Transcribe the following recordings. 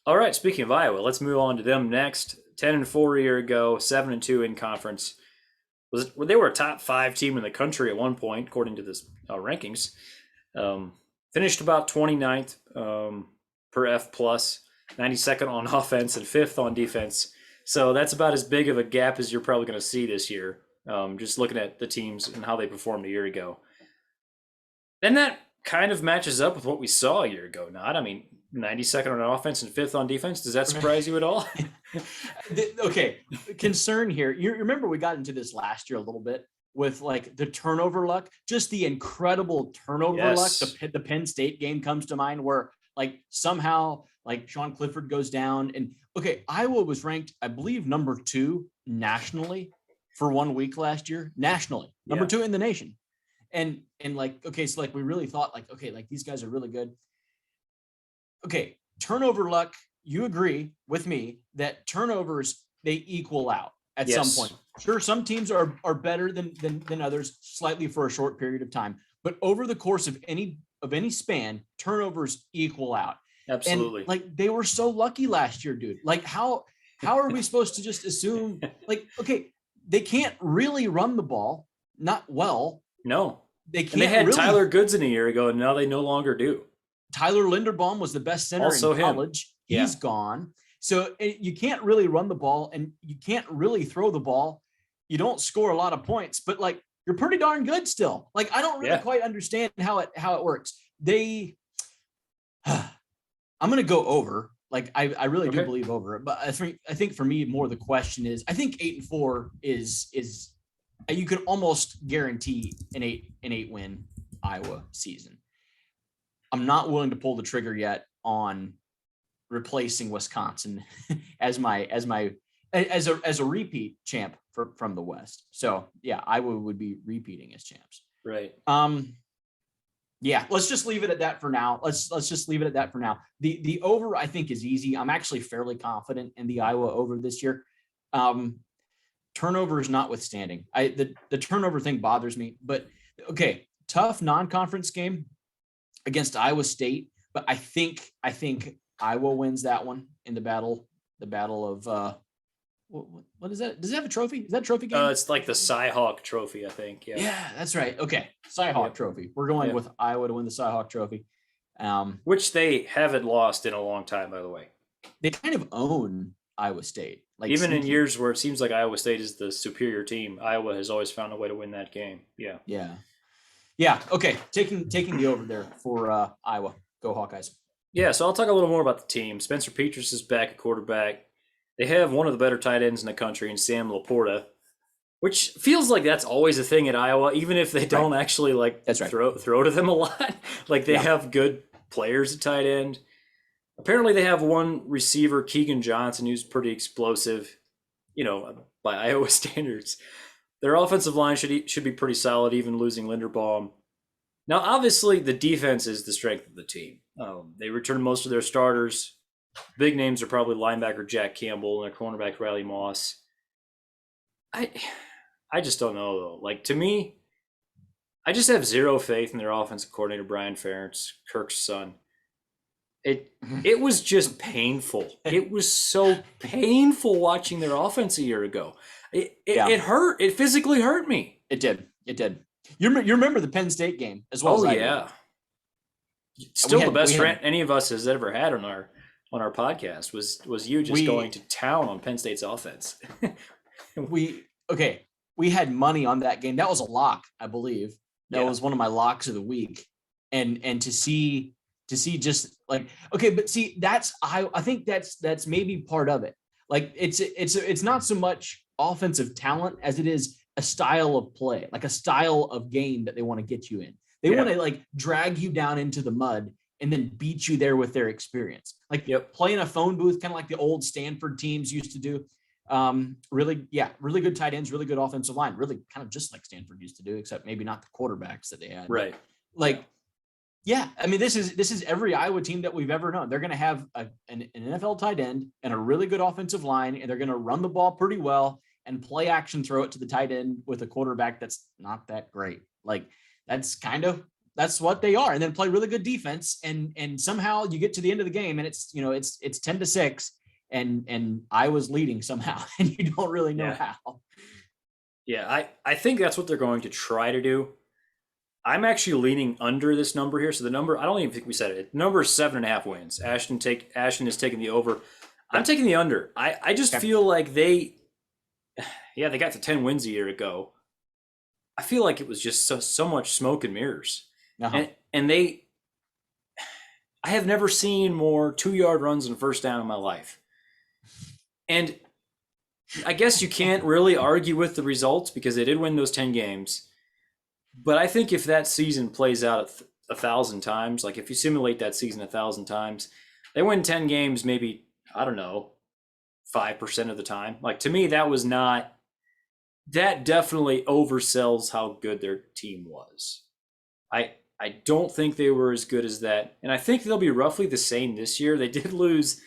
All right, speaking of Iowa, let's move on to them next. 10-4 a year ago, 7-2 in conference. They were a top five team in the country at one point, according to this rankings. Finished about 29th per F plus, 92nd on offense and fifth on defense. So that's about as big of a gap as you're probably going to see this year. Just looking at the teams and how they performed a year ago. And that kind of matches up with what we saw a year ago. Not, I mean, 92nd on offense and fifth on defense. Does that surprise you at all? Okay, concern here. You remember we got into this last year a little bit with like the turnover luck, just the incredible turnover luck. The Penn State game comes to mind where like somehow like Sean Clifford goes down. And okay, Iowa was ranked, I believe, number 2 nationally for 1 week last year, nationally, number 2 in the nation. And like, okay, so like we really thought like, okay, like these guys are really good. Okay, turnover luck. You agree with me that turnovers, they equal out at some point. Sure, some teams are better than others slightly for a short period of time, but over the course of any span, turnovers equal out. Absolutely. And like they were so lucky last year, dude. Like how are we supposed to just assume like, okay, they can't really run the ball, not well. No. They can't. And they had Tyler Goodson a year ago, and now they no longer do. Tyler Linderbaum was the best center in college. He's gone. So you can't really run the ball and you can't really throw the ball. You don't score a lot of points, but like you're pretty darn good still. Like I don't really quite understand how it works. I'm going to go over. Like I really do believe over it, but I think for me more the question is I think 8-4 is you can almost guarantee an 8 win Iowa season. I'm not willing to pull the trigger yet on replacing Wisconsin as a repeat champ from the West. So yeah, Iowa would be repeating as champs. Right. Yeah, let's just leave it at that for now. Let's just leave it at that for now. The over I think is easy. I'm actually fairly confident in the Iowa over this year. Turnovers notwithstanding. The turnover thing bothers me, but okay, tough non-conference game against Iowa State, but I think Iowa wins that one in the battle of what is that? Does it have a trophy? Is that a trophy game? It's like the Cy-Hawk Trophy, I think. Yeah, that's right. Okay, Cy-Hawk Trophy. We're going with Iowa to win the Cy-Hawk Trophy, which they haven't lost in a long time, by the way. They kind of own Iowa State. Like even in years where it seems like Iowa State is the superior team, Iowa has always found a way to win that game. Yeah. Okay. Taking the over there for Iowa. Go Hawkeyes. Yeah. So I'll talk a little more about the team. Spencer Petras is back at quarterback. They have one of the better tight ends in the country in Sam Laporta, which feels like that's always a thing at Iowa, even if they don't actually throw to them a lot. Like they have good players at tight end. Apparently they have one receiver, Keegan Johnson, who's pretty explosive, by Iowa standards. Their offensive line should be pretty solid, even losing Linderbaum. Now, obviously, the defense is the strength of the team. They returned most of their starters. Big names are probably linebacker Jack Campbell and their cornerback Riley Moss. I just don't know, though. Like, to me, I just have zero faith in their offensive coordinator, Brian Ferentz, Kirk's son. It was just painful. It was so painful watching their offense a year ago. It hurt. It physically hurt me. It did. You remember the Penn State game as well? Oh, yeah. Still the best rant any of us has ever had on our podcast was you just going to town on Penn State's offense. We had money on that game. That was a lock, I believe. That was one of my locks of the week. And to see just like, okay, but see, I think that's maybe part of it. Like it's not so much offensive talent as it is a style of play, like a style of game that they want to get you in. They want to like drag you down into the mud and then beat you there with their experience. Like play in a phone booth, kind of like the old Stanford teams used to do. Really good tight ends, really good offensive line, really kind of just like Stanford used to do, except maybe not the quarterbacks that they had. Right. But, like, yeah, I mean, this is every Iowa team that we've ever known. They're going to have an NFL tight end and a really good offensive line, and they're going to run the ball pretty well and play action, throw it to the tight end with a quarterback that's not that great. Like that's kind of That's what they are. And then play really good defense. And somehow you get to the end of the game and it's 10-6 and I was leading somehow and you don't really know how. Yeah, I think that's what they're going to try to do. I'm actually leaning under this number here. So the number, I don't even think we said it. The number is 7.5 wins. Ashton is taking the over. I'm taking the under. I just feel like they got to 10 wins a year ago. I feel like it was just so much smoke and mirrors. And I have never seen more 2-yard runs and first down in my life. And I guess you can't really argue with the results because they did win those 10 games. But I think if that season plays out 1,000 times, like if you simulate that season 1,000 times, they win 10 games maybe, I don't know, 5% of the time. Like to me, that definitely oversells how good their team was. I don't think they were as good as that. And I think they'll be roughly the same this year. They did lose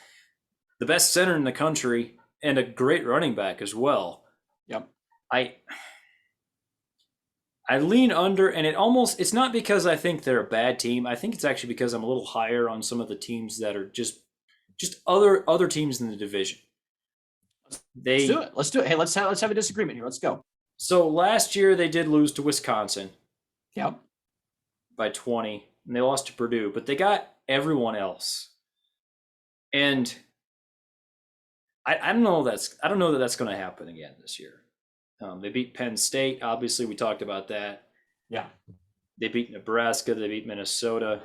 the best center in the country and a great running back as well. Yep. I lean under, and it's not because I think they're a bad team. I think it's actually because I'm a little higher on some of the teams that are just other teams in the division. Let's do it. Let's do it. Hey, let's have a disagreement here. Let's go. So last year they did lose to Wisconsin. Yep. By 20, and they lost to Purdue, but they got everyone else. And I don't know that that's going to happen again this year. They beat Penn State. Obviously, we talked about that. Yeah. They beat Nebraska. They beat Minnesota.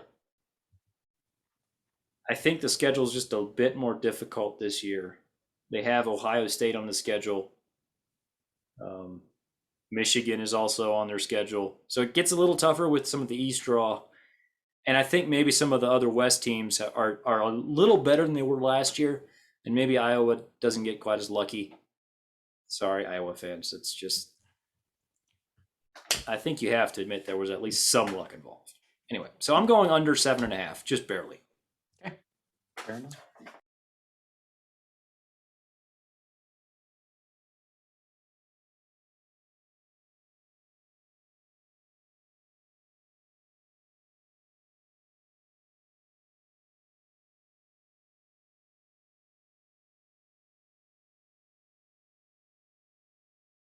I think the schedule is just a bit more difficult this year. They have Ohio State on the schedule. Michigan is also on their schedule. So it gets a little tougher with some of the East draw. And I think maybe some of the other West teams are a little better than they were last year. And maybe Iowa doesn't get quite as lucky. Sorry, Iowa fans. It's just, I think you have to admit there was at least some luck involved. Anyway, so I'm going under 7.5, just barely. Okay, fair enough.